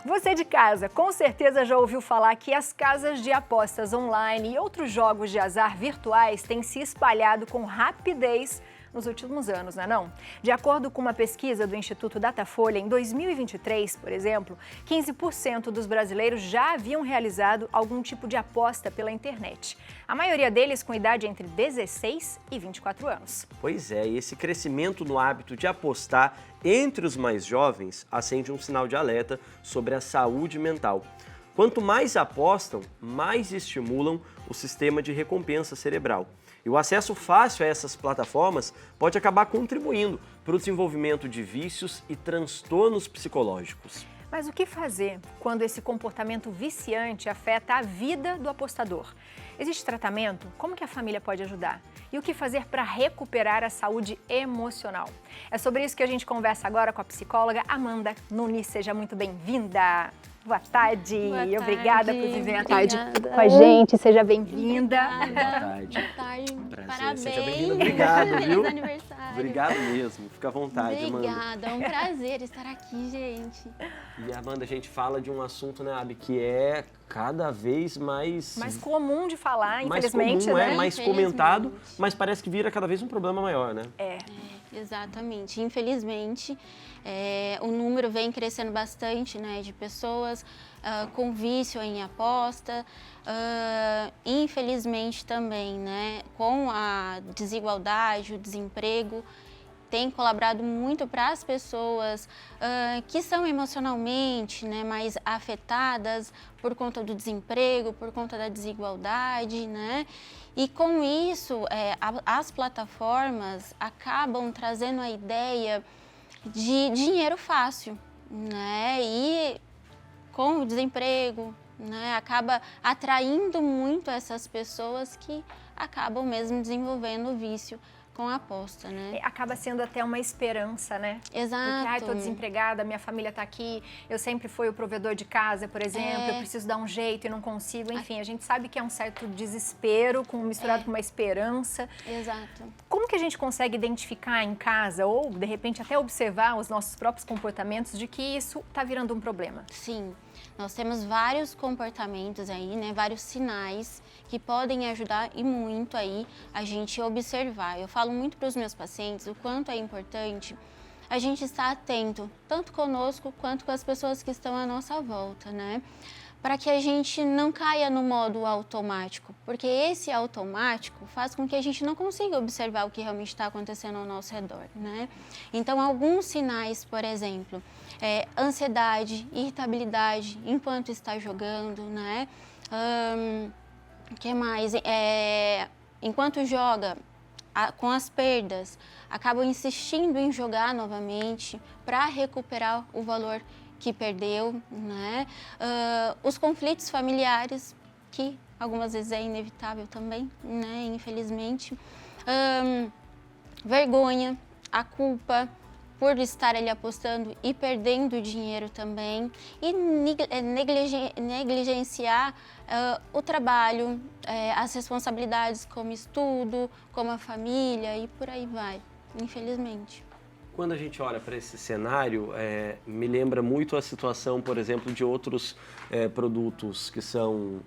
Você de casa, com certeza já ouviu falar que as casas de apostas online e outros jogos de azar virtuais têm se espalhado com rapidez nos últimos anos, não é não? De acordo com uma pesquisa do Instituto Datafolha, em 2023, por exemplo, 15% dos brasileiros já haviam realizado algum tipo de aposta pela internet. A maioria deles com idade entre 16 e 24 anos. Pois é, e esse crescimento no hábito de apostar entre os mais jovens acende um sinal de alerta sobre a saúde mental. Quanto mais apostam, mais estimulam o sistema de recompensa cerebral. E o acesso fácil a essas plataformas pode acabar contribuindo para o desenvolvimento de vícios e transtornos psicológicos. Mas o que fazer quando esse comportamento viciante afeta a vida do apostador? Existe tratamento? Como que a família pode ajudar? E o que fazer para recuperar a saúde emocional? É sobre isso que a gente conversa agora com a psicóloga Amanda Nunes. Seja muito bem-vinda! Boa tarde. Boa tarde. Obrigada por viver a tarde com a gente. Seja bem-vinda. Boa tarde. Boa tarde. Prazer. Parabéns. Seja bem-vinda. Obrigado, Feliz viu? aniversário. Obrigado mesmo. Fica à vontade, Amanda. Obrigada. É um prazer estar aqui, gente. E, Amanda, a gente fala de um assunto, né, Abi, que é cada vez mais comum de falar, infelizmente, comum, né? mais comentado, mas parece que vira cada vez um problema maior, né? Exatamente. Infelizmente, o número vem crescendo bastante, né, de pessoas com vício em aposta. Infelizmente também, né, com a desigualdade, o desemprego, tem colaborado muito para as pessoas que são emocionalmente, né, mais afetadas por conta do desemprego, por conta da desigualdade, né? E com isso, as plataformas acabam trazendo a ideia de dinheiro fácil, né? E com o desemprego, né, acaba atraindo muito essas pessoas que acabam mesmo desenvolvendo o vício com a aposta, né? Acaba sendo até uma esperança, né? Exato. Porque, tô desempregada, minha família tá aqui, eu sempre fui o provedor de casa, por exemplo, eu preciso dar um jeito e não consigo. Enfim, a gente sabe que é um certo desespero misturado com uma esperança. Exato. Como que a gente consegue identificar em casa ou, de repente, até observar os nossos próprios comportamentos de que isso tá virando um problema? Sim. Nós temos vários comportamentos aí, né, vários sinais que podem ajudar e muito aí a gente observar. Eu falo muito para os meus pacientes o quanto é importante a gente estar atento, tanto conosco quanto com as pessoas que estão à nossa volta, né? Para que a gente não caia no modo automático, porque esse automático faz com que a gente não consiga observar o que realmente está acontecendo ao nosso redor, né? Então, alguns sinais, por exemplo, ansiedade, irritabilidade enquanto está jogando, né? O que mais? Enquanto joga, com as perdas, acabam insistindo em jogar novamente para recuperar o valor que perdeu, né? Os conflitos familiares, que algumas vezes é inevitável também, né? Infelizmente. Vergonha, a culpa por estar ali apostando e perdendo dinheiro também. E negligenciar o trabalho, as responsabilidades como estudo, como a família e por aí vai, infelizmente. Quando a gente olha para esse cenário, me lembra muito a situação, por exemplo, de outros produtos que são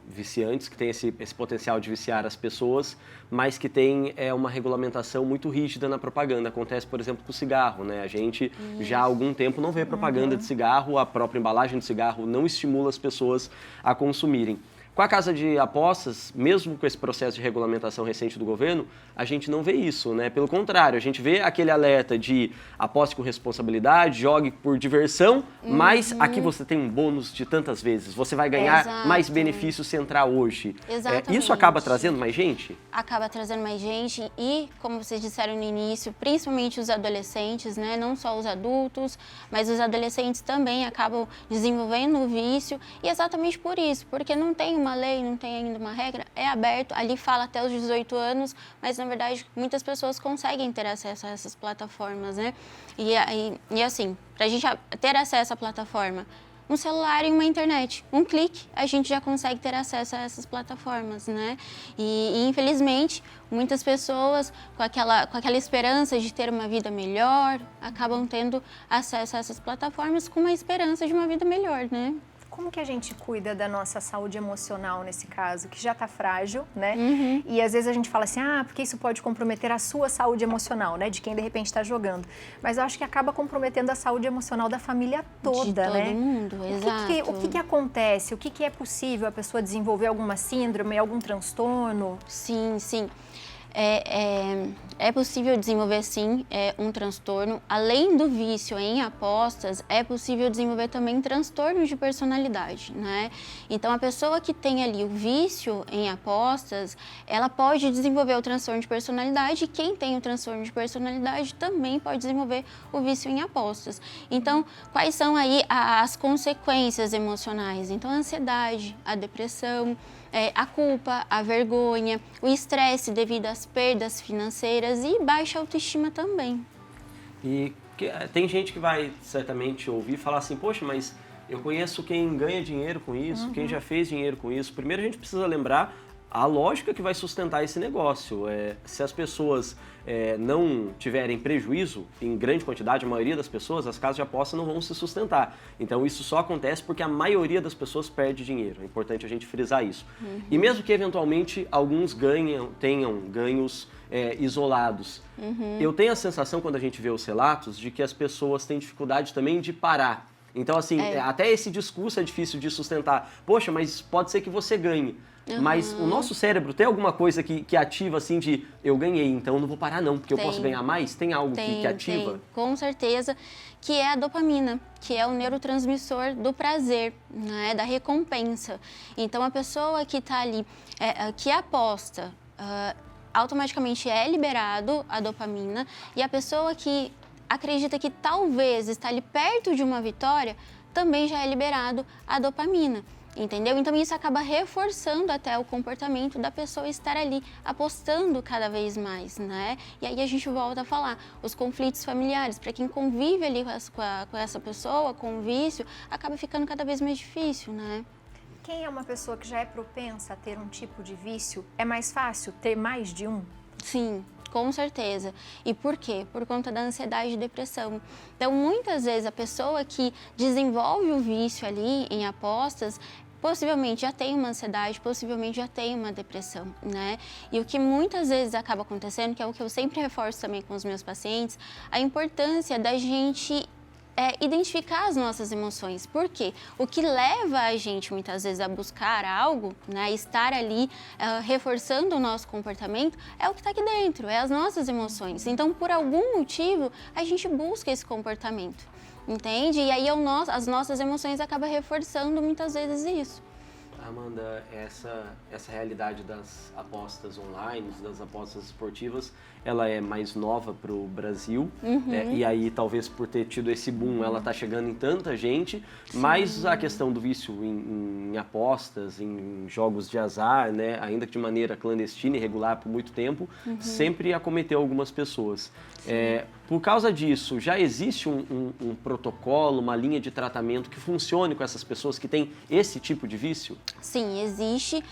viciantes, que têm esse potencial de viciar as pessoas, mas que tem uma regulamentação muito rígida na propaganda. Acontece, por exemplo, com o cigarro, né? A gente já há algum tempo não vê propaganda de cigarro, a própria embalagem de cigarro não estimula as pessoas a consumirem. Com a casa de apostas, mesmo com esse processo de regulamentação recente do governo, a gente não vê isso, né? Pelo contrário, a gente vê aquele alerta de aposte com responsabilidade, jogue por diversão, mas aqui você tem um bônus de tantas vezes, você vai ganhar mais benefícios se entrar hoje. Exatamente. Isso acaba trazendo mais gente? Acaba trazendo mais gente e, como vocês disseram no início, principalmente os adolescentes, né? Não só os adultos, mas os adolescentes também acabam desenvolvendo o vício e exatamente por isso, porque não tem uma lei, não tem ainda uma regra, é aberto, ali fala até os 18 anos, mas na verdade muitas pessoas conseguem ter acesso a essas plataformas, né? E assim, para a gente ter acesso à plataforma, um celular e uma internet. Um clique, a gente já consegue ter acesso a essas plataformas, né? E infelizmente, muitas pessoas com aquela esperança de ter uma vida melhor, acabam tendo acesso a essas plataformas com uma esperança de uma vida melhor, né? Como que a gente cuida da nossa saúde emocional nesse caso, que já está frágil, né? E às vezes a gente fala assim, porque isso pode comprometer a sua saúde emocional, né? De quem de repente está jogando. Mas eu acho que acaba comprometendo a saúde emocional da família toda, né? De todo mundo, exato. O que acontece? O que é possível a pessoa desenvolver alguma síndrome, algum transtorno? Sim, sim. É possível desenvolver, sim, um transtorno. Além do vício em apostas, é possível desenvolver também transtornos de personalidade, né? Então, a pessoa que tem ali o vício em apostas, ela pode desenvolver o transtorno de personalidade, e quem tem o transtorno de personalidade também pode desenvolver o vício em apostas. Então, quais são aí as consequências emocionais? Então, a ansiedade, a depressão, a culpa, a vergonha, o estresse devido às perdas financeiras e baixa autoestima também. E tem gente que vai certamente ouvir falar assim, poxa, mas eu conheço quem ganha dinheiro com isso, quem já fez dinheiro com isso. Primeiro a gente precisa lembrar a lógica que vai sustentar esse negócio. Se as pessoas não tiverem prejuízo, em grande quantidade, a maioria das pessoas, as casas de aposta não vão se sustentar. Então isso só acontece porque a maioria das pessoas perde dinheiro. É importante a gente frisar isso. E mesmo que eventualmente alguns tenham ganhos isolados, eu tenho a sensação, quando a gente vê os relatos, de que as pessoas têm dificuldade também de parar. Então, assim, até esse discurso é difícil de sustentar. Poxa, mas pode ser que você ganhe. Mas o nosso cérebro tem alguma coisa que ativa, assim, de eu ganhei, então não vou parar não, porque eu posso ganhar mais? Tem algo que ativa? Tem, com certeza, que é a dopamina, que é o neurotransmissor do prazer, né, da recompensa. Então, a pessoa que está ali, que aposta, automaticamente é liberado a dopamina, e a pessoa que acredita que talvez está ali perto de uma vitória, também já é liberado a dopamina. Entendeu? Então isso acaba reforçando até o comportamento da pessoa estar ali apostando cada vez mais, né? E aí a gente volta a falar, os conflitos familiares, para quem convive ali com essa pessoa, com o vício, acaba ficando cada vez mais difícil, né? Quem é uma pessoa que já é propensa a ter um tipo de vício, é mais fácil ter mais de um? Sim. Com certeza. E por quê? Por conta da ansiedade e depressão. Então, muitas vezes, a pessoa que desenvolve o vício ali em apostas, possivelmente já tem uma ansiedade, possivelmente já tem uma depressão, né? E o que muitas vezes acaba acontecendo, que é o que eu sempre reforço também com os meus pacientes, a importância da gente identificar as nossas emoções. Por quê? O que leva a gente, muitas vezes, a buscar algo, né, estar ali reforçando o nosso comportamento, é o que está aqui dentro, é as nossas emoções. Então, por algum motivo, a gente busca esse comportamento, entende? E aí as nossas emoções acabam reforçando muitas vezes isso. Amanda, essa realidade das apostas online, das apostas esportivas, ela é mais nova para o Brasil, e aí talvez por ter tido esse boom, ela está chegando em tanta gente, mas a questão do vício em apostas, em jogos de azar, né, ainda que de maneira clandestina e irregular por muito tempo, sempre acometeu algumas pessoas. Por causa disso, já existe um protocolo, uma linha de tratamento que funcione com essas pessoas que têm esse tipo de vício? Sim, existe.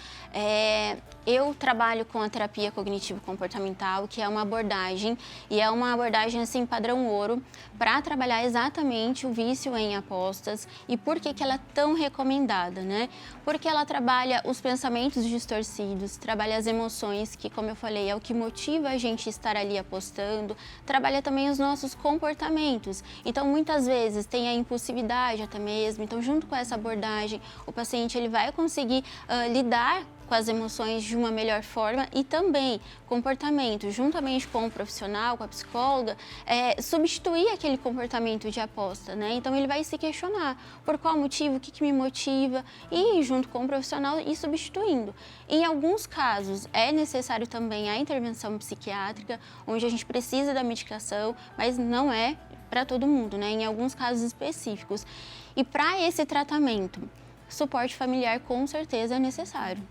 Eu trabalho com a terapia cognitivo-comportamental, que é uma abordagem, e é uma abordagem assim padrão ouro, para trabalhar exatamente o vício em apostas. E por que ela é tão recomendada, né? Porque ela trabalha os pensamentos distorcidos, trabalha as emoções, que, como eu falei, é o que motiva a gente estar ali apostando, trabalha também os nossos comportamentos. Então, muitas vezes tem a impulsividade até mesmo. Então, junto com essa abordagem, o paciente ele vai conseguir lidar com as emoções de uma melhor forma, e também comportamento, juntamente com o profissional, com a psicóloga, substituir aquele comportamento de aposta, né? Então ele vai se questionar por qual motivo, o que me motiva, e junto com o profissional ir substituindo. Em alguns casos é necessário também a intervenção psiquiátrica, onde a gente precisa da medicação, mas não é para todo mundo, né? Em alguns casos específicos. E para esse tratamento, suporte familiar com certeza é necessário.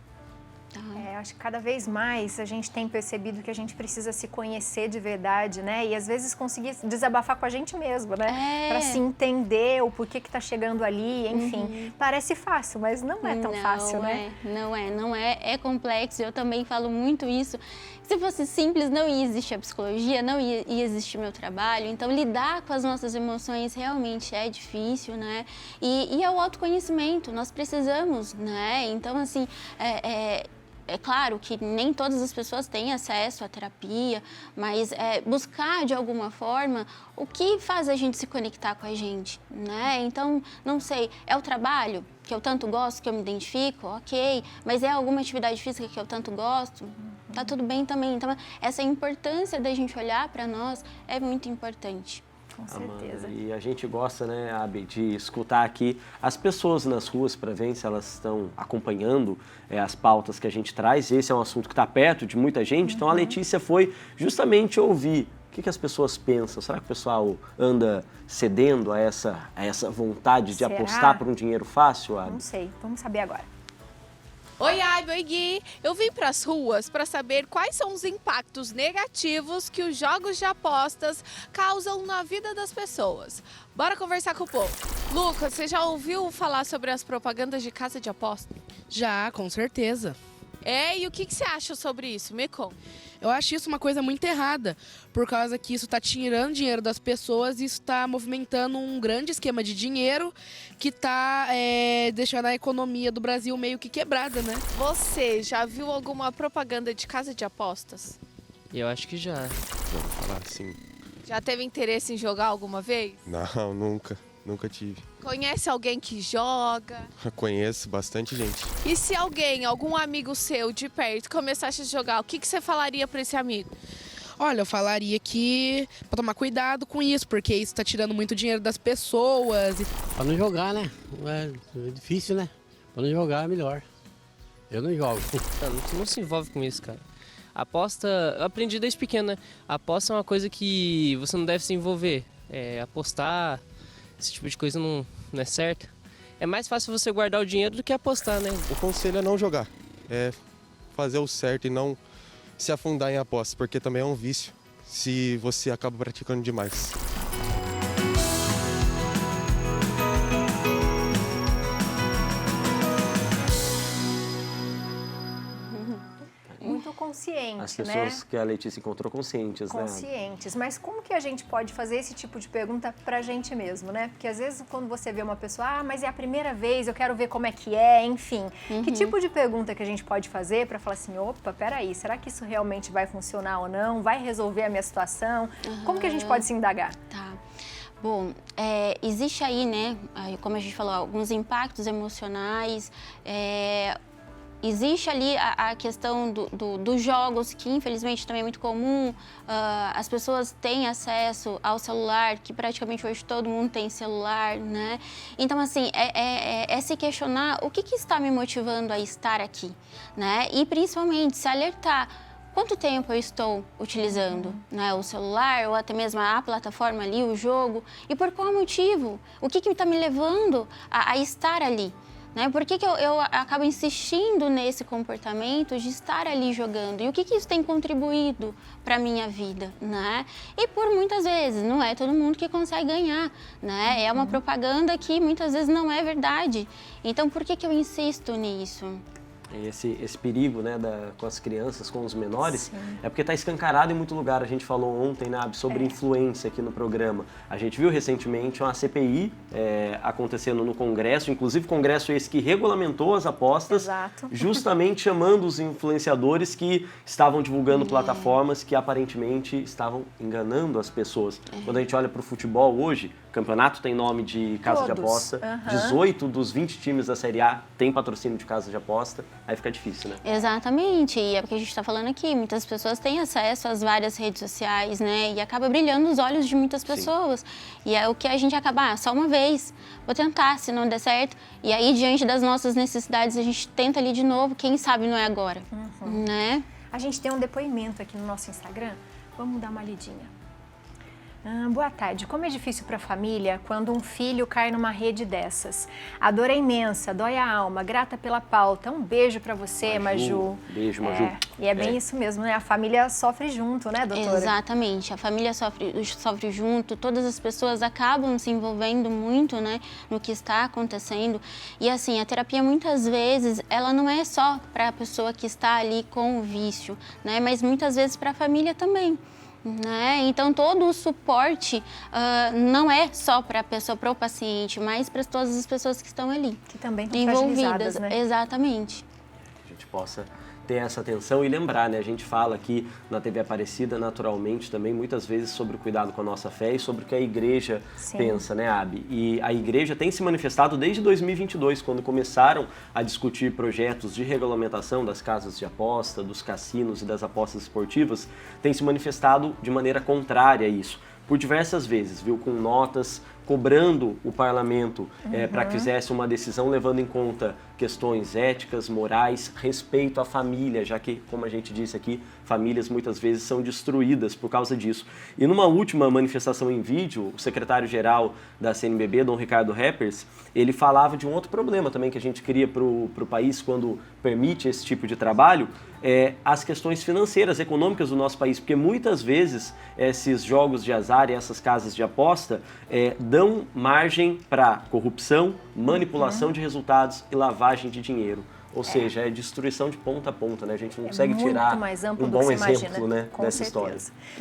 Acho que cada vez mais a gente tem percebido que a gente precisa se conhecer de verdade, né? E às vezes conseguir desabafar com a gente mesmo, né? Para se entender o porquê que tá chegando ali, enfim. Parece fácil, mas não é tão fácil, né? Não é. É complexo. Eu também falo muito isso. Se fosse simples, não ia existir a psicologia, não ia existir meu trabalho. Então, lidar com as nossas emoções realmente é difícil, né? E é o autoconhecimento, nós precisamos, né? Então, assim, é claro que nem todas as pessoas têm acesso à terapia, mas buscar de alguma forma o que faz a gente se conectar com a gente, né? Então, não sei, é o trabalho que eu tanto gosto, que eu me identifico, ok, mas é alguma atividade física que eu tanto gosto, tá tudo bem também. Então, essa importância da gente olhar para nós é muito importante. Com certeza. Amanda, e a gente gosta, né, Abi, de escutar aqui as pessoas nas ruas para ver se elas estão acompanhando as pautas que a gente traz. Esse é um assunto que está perto de muita gente, então a Letícia foi justamente ouvir o que as pessoas pensam. Será que o pessoal anda cedendo a essa vontade de apostar por um dinheiro fácil, Abi? Não sei, vamos saber agora. Oi, Abi, oi, Gui. Eu vim para as ruas para saber quais são os impactos negativos que os jogos de apostas causam na vida das pessoas. Bora conversar com o povo. Lucas, você já ouviu falar sobre as propagandas de casa de aposta? Já, com certeza. E o que você acha sobre isso? Me conta. Eu acho isso uma coisa muito errada, por causa que isso está tirando dinheiro das pessoas e isso está movimentando um grande esquema de dinheiro que está deixando a economia do Brasil meio que quebrada, né? Você já viu alguma propaganda de casa de apostas? Eu acho que já. Vamos falar assim. Já teve interesse em jogar alguma vez? Não, nunca. Nunca tive. Conhece alguém que joga? Conheço bastante gente. E se algum amigo seu de perto começasse a jogar, o que você falaria para esse amigo? Olha, eu falaria que para tomar cuidado com isso, porque isso está tirando muito dinheiro das pessoas. Para não jogar, né? É difícil, né? Para não jogar é melhor. Eu não jogo. Não se envolve com isso, cara. Aposta, eu aprendi desde pequeno, né? Aposta é uma coisa que você não deve se envolver. Apostar, esse tipo de coisa não é certo. É mais fácil você guardar o dinheiro do que apostar, né? O conselho é não jogar. É fazer o certo e não se afundar em apostas, porque também é um vício se você acaba praticando demais. Muito consciente, As pessoas que a Letícia encontrou conscientes, né? Conscientes. Mas como que a gente pode fazer esse tipo de pergunta pra gente mesmo, né? Porque às vezes quando você vê uma pessoa, mas é a primeira vez, eu quero ver como é que é, enfim. Que tipo de pergunta que a gente pode fazer pra falar assim, opa, peraí, será que isso realmente vai funcionar ou não? Vai resolver a minha situação? Como que a gente pode se indagar? Tá. Bom, existe aí, né, como a gente falou, alguns impactos emocionais, existe ali a questão dos jogos, que infelizmente também é muito comum. As pessoas têm acesso ao celular, que praticamente hoje todo mundo tem celular, né? Então, assim, é se questionar o que está me motivando a estar aqui, né? E principalmente se alertar. Quanto tempo eu estou utilizando, né, o celular ou até mesmo a plataforma ali, o jogo? E por qual motivo? O que está me levando a estar ali? Né? Por que eu acabo insistindo nesse comportamento de estar ali jogando? E o que isso tem contribuído para a minha vida? Né? E por muitas vezes, não é todo mundo que consegue ganhar. Né? É uma propaganda que muitas vezes não é verdade. Então, por que eu insisto nisso? Esse perigo, né, com as crianças, com os menores, é porque está escancarado em muito lugar. A gente falou ontem, né, sobre influência aqui no programa. A gente viu recentemente uma CPI acontecendo no Congresso, inclusive Congresso esse que regulamentou as apostas, justamente chamando os influenciadores que estavam divulgando plataformas que aparentemente estavam enganando as pessoas. Quando a gente olha para o futebol hoje, o campeonato tem nome de casa de aposta, 18 dos 20 times da Série A tem patrocínio de casa de aposta. Aí fica difícil, né? Exatamente, e é porque a gente está falando aqui, muitas pessoas têm acesso às várias redes sociais, né? E acaba brilhando os olhos de muitas pessoas. E é o que a gente acaba, só uma vez, vou tentar, se não der certo. E aí, diante das nossas necessidades, a gente tenta ali de novo, quem sabe não é agora, né? A gente tem um depoimento aqui no nosso Instagram, vamos dar uma lidinha. Boa tarde. Como é difícil para a família quando um filho cai numa rede dessas? A dor é imensa, dói a alma, grata pela pauta. Um beijo para você, Maju. Beijo, Maju. E é bem isso mesmo, né? A família sofre junto, né, doutora? Exatamente. A família sofre junto, todas as pessoas acabam se envolvendo muito, né, no que está acontecendo. E assim, a terapia muitas vezes, ela não é só para a pessoa que está ali com o vício, né, mas muitas vezes para a família também. Né? Então, todo o suporte não é só para a pessoa, para o paciente, mas para todas as pessoas que estão ali. Que também estão envolvidas, né? Exatamente. A gente possa ter essa atenção e lembrar, né? A gente fala aqui na TV Aparecida, naturalmente, também muitas vezes sobre o cuidado com a nossa fé e sobre o que a igreja pensa, né, Abi? E a igreja tem se manifestado desde 2022, quando começaram a discutir projetos de regulamentação das casas de aposta, dos cassinos e das apostas esportivas, tem se manifestado de maneira contrária a isso, por diversas vezes, viu? Com notas cobrando o parlamento para que fizesse uma decisão levando em conta questões éticas, morais, respeito à família, já que, como a gente disse aqui, famílias muitas vezes são destruídas por causa disso. E numa última manifestação em vídeo, o secretário-geral da CNBB, Dom Ricardo Reppers, ele falava de um outro problema também que a gente cria para o país quando permite esse tipo de trabalho, as questões financeiras, econômicas do nosso país, porque muitas vezes esses jogos de azar e essas casas de aposta dão margem para corrupção, manipulação de resultados e lavagem de dinheiro. Ou seja, é destruição de ponta a ponta, né? A gente não consegue tirar um bom exemplo, né, dessa história.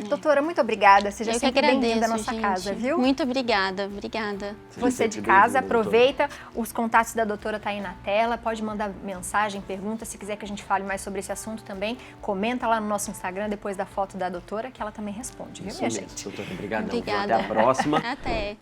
Doutora, muito obrigada. Seja sempre bem-vinda à nossa casa, viu? Muito obrigada, obrigada. Você de casa, aproveita. Os contatos da doutora tá aí na tela. Pode mandar mensagem, pergunta. Se quiser que a gente fale mais sobre esse assunto também, comenta lá no nosso Instagram, depois da foto da doutora, que ela também responde, viu, minha gente? Doutora, obrigado. Obrigada. Até a próxima. Até.